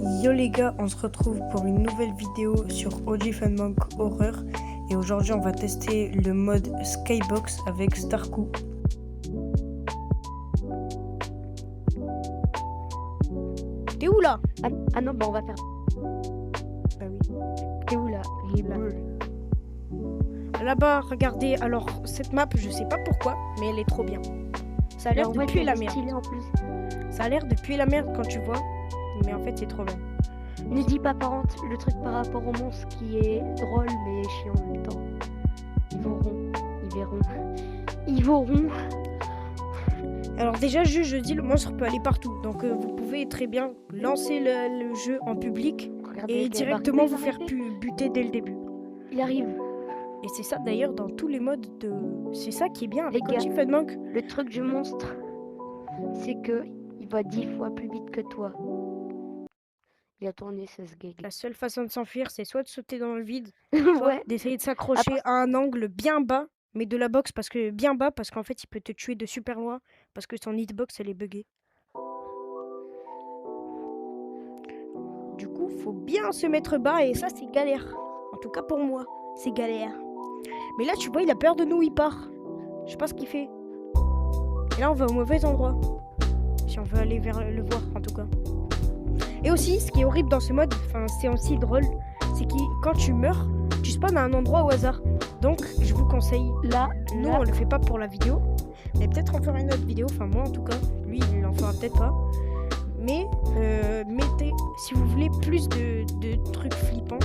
Yo les gars, on se retrouve pour une nouvelle vidéo sur OG Funmonk Horror. Et aujourd'hui on va tester le mode Skybox avec Starku. T'es où là? Ah non, bah on va faire. Bah oui. T'es où là? Il est Là. bleu. Là-bas, regardez, alors cette map, je sais pas pourquoi, mais elle est trop bien. Ça a l'air de puer la merde. Stylé en plus. Ça a l'air de puer la merde quand tu vois, mais en fait c'est trop bien. Ne dis pas par contre le truc par rapport au monstre qui est drôle mais chiant en même temps. Ils verront. Ils verront. Alors déjà, je dis le monstre peut aller partout, donc vous pouvez très bien lancer le jeu en public Regardez, et il directement arrive, vous faire buter dès le début. Il arrive. Et c'est ça d'ailleurs dans tous les modes de... C'est ça qui est bien avec Les gars. OG Funmonk. Le truc du monstre, c'est que il va 10 fois plus vite que toi. Il a tourné 16 gigs. La seule façon de s'enfuir, c'est soit de sauter dans le vide, soit Ouais. d'essayer de s'accrocher à un angle bien bas, mais de la boxe, parce que bien bas, parce qu'en fait il peut te tuer de super loin, parce que son hitbox elle est buggée. Du coup, faut bien se mettre bas et ça c'est galère. En tout cas pour moi, c'est galère. Mais là tu vois, il a peur de nous, il part. Je sais pas ce qu'il fait. Et là on va au mauvais endroit. Si on veut aller vers le voir en tout cas. Et aussi, ce qui est horrible dans ce mode, enfin c'est aussi drôle, c'est que quand tu meurs, tu spawns à un endroit au hasard. Donc je vous conseille, Là, nous on le fait pas pour la vidéo, mais peut-être on fera une autre vidéo, enfin moi en tout cas, lui il en fera peut-être pas. Mais mettez, si vous voulez plus de trucs flippants,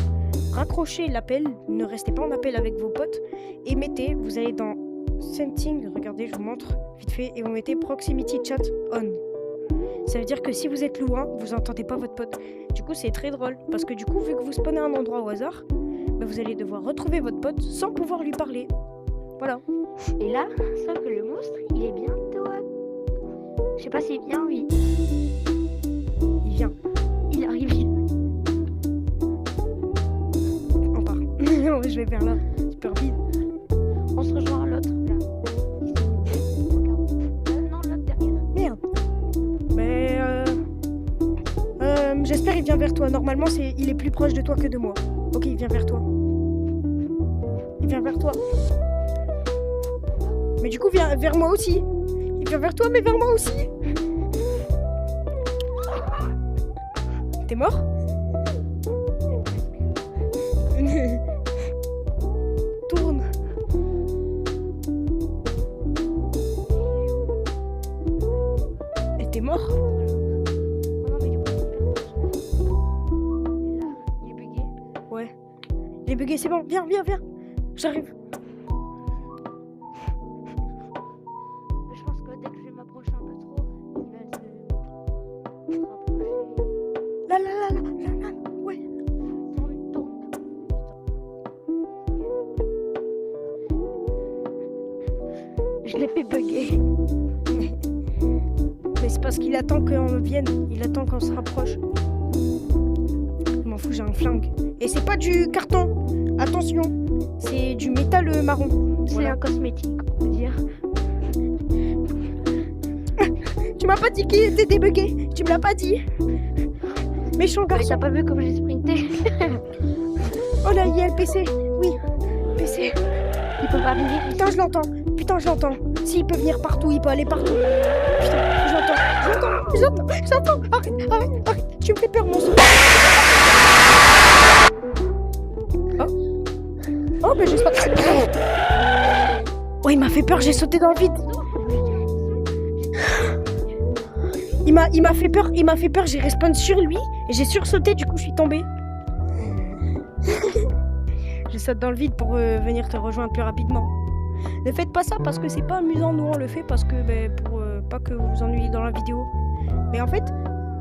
raccrochez l'appel, ne restez pas en appel avec vos potes, et mettez, vous allez dans Setting, regardez je vous montre vite fait, et vous mettez Proximity Chat On. Ça veut dire que si vous êtes loin, vous entendez pas votre pote. Du coup, c'est très drôle. Parce que du coup, vu que vous spawnez à un endroit au hasard, bah, vous allez devoir retrouver votre pote sans pouvoir lui parler. Voilà. et là, sauf que le monstre, il est bien toi. Je sais pas s'il vient, oui. Il vient. Il arrive. On part. Je vais vers là. Super vite. On se rejoint à l'autre. Là. Ici. Regarde. Non, l'autre derrière. Merde. Mais j'espère il vient vers toi. Normalement, il est plus proche de toi que de moi. Ok, il vient vers toi. Il vient vers toi. Mais du coup, viens vers moi aussi. Il vient vers toi, mais vers moi aussi. T'es mort? Tourne. Et t'es mort? Non, mais du coup, et là, il est bugué. Ouais. Il est bugué, c'est bon. Viens. J'arrive. Je pense que dès que je vais m'approcher un peu trop, il va se rapprocher. Là. Ouais. Tourne. Je l'ai fait bugger. Mais c'est parce qu'il attend qu'on vienne. Il attend qu'on se rapproche. Je m'en fous, j'ai un flingue. Et c'est pas du carton. Attention. C'est du métal marron. C'est Voilà. un cosmétique, on peut dire. Tu m'as pas dit qu'il était débugué. Tu me l'as pas dit. Méchant Mais garçon. t'as pas vu comme j'ai sprinté? Oh là, il y a le PC. Oui. PC. Il peut pas venir. Putain, je l'entends. S'il peut venir partout, il peut aller partout. Putain, j'entends. Arrête. Tu me fais peur, monstre. Oh, mais j'espère que... Oh, il m'a fait peur, j'ai sauté dans le vide. Il m'a fait peur, j'ai respawn sur lui. Et j'ai sursauté, du coup, je suis tombée. Je saute dans le vide pour venir te rejoindre plus rapidement. Ne faites pas ça parce que c'est pas amusant, nous on le fait parce que pour pas que vous vous ennuyiez dans la vidéo. Mais en fait,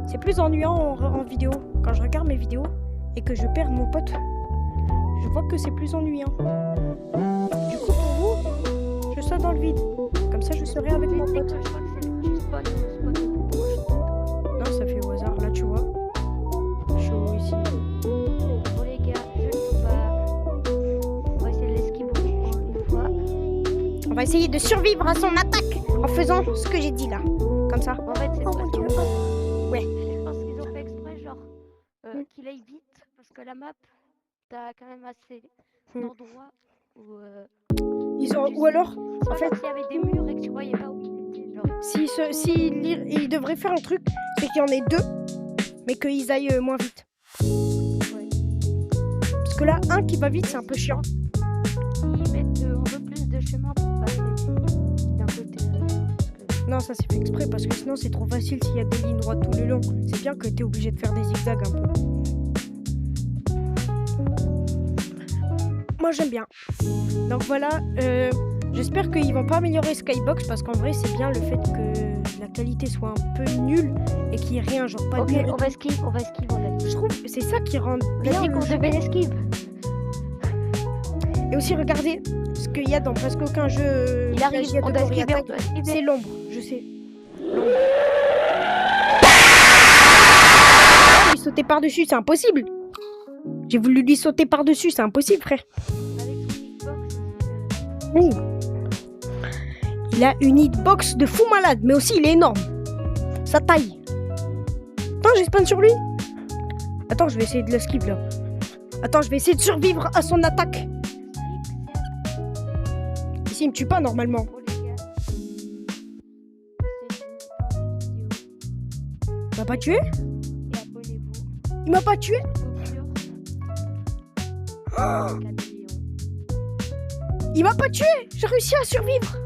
c'est plus ennuyant en vidéo. Quand je regarde mes vidéos et que je perds mon pote, je vois que c'est plus ennuyant. Du coup pour vous, je saute dans le vide. Comme ça je serai avec mon pote. Je crois que c'est tu spawn le plus proche de toi. Non, ça fait au hasard, là tu vois. Je suis ici. Bon les gars, je ne peux pas. On va essayer de l'esquiver une fois. On va essayer de survivre à son attaque en faisant ce que j'ai dit là. Comme ça. En fait, c'est Oh mon Dieu. Ouais. Je pense qu'ils ont fait exprès, genre. qu'il aille vite, parce que la map, t'as quand même assez Mm. d'endroits où... Ou alors, c'est en pas fait, comme s'il y avait des murs et que tu voyais pas où il était, genre... il devrait faire un truc, c'est qu'il y en ait deux, mais qu'ils aillent moins vite. Ouais. Parce que là, un qui va vite, c'est un peu chiant. Ils mettent un peu plus de chemin pour passer d'un côté à l'autre. Parce que... Non, ça c'est fait exprès, parce que sinon c'est trop facile s'il y a des lignes droites tout le long. C'est bien que t'es obligé de faire des zigzags un peu. Moi j'aime bien. Donc voilà, j'espère qu'ils vont pas améliorer Skybox, parce qu'en vrai c'est bien le fait que la qualité soit un peu nulle et qu'il n'y ait rien, genre pas de Ok, mur et on va esquive, on a dit. je trouve que c'est ça qui rend On a bien dit le qu'on jeu. devait esquive. Et aussi regardez ce qu'il y a dans presque aucun jeu Il arrive, PSJ on de doit Cory esquiver, on Attack. doit esquiver. C'est l'ombre, je sais. L'ombre. Lui sauter par-dessus, c'est impossible. J'ai voulu lui sauter par-dessus, c'est impossible, frère. Avec son hitbox, Oui. Il a une hitbox de fou malade, mais aussi il est énorme. Sa taille. Attends, j'ai spawn sur lui. Attends, je vais essayer de l'esquive là. Attends, je vais essayer de survivre à son attaque. Ici, il me tue pas normalement. pour les gars. Il m'a pas tué? Et abonnez-vous. Il m'a pas tué? Caméléon. Il m'a pas tué! J'ai réussi à survivre!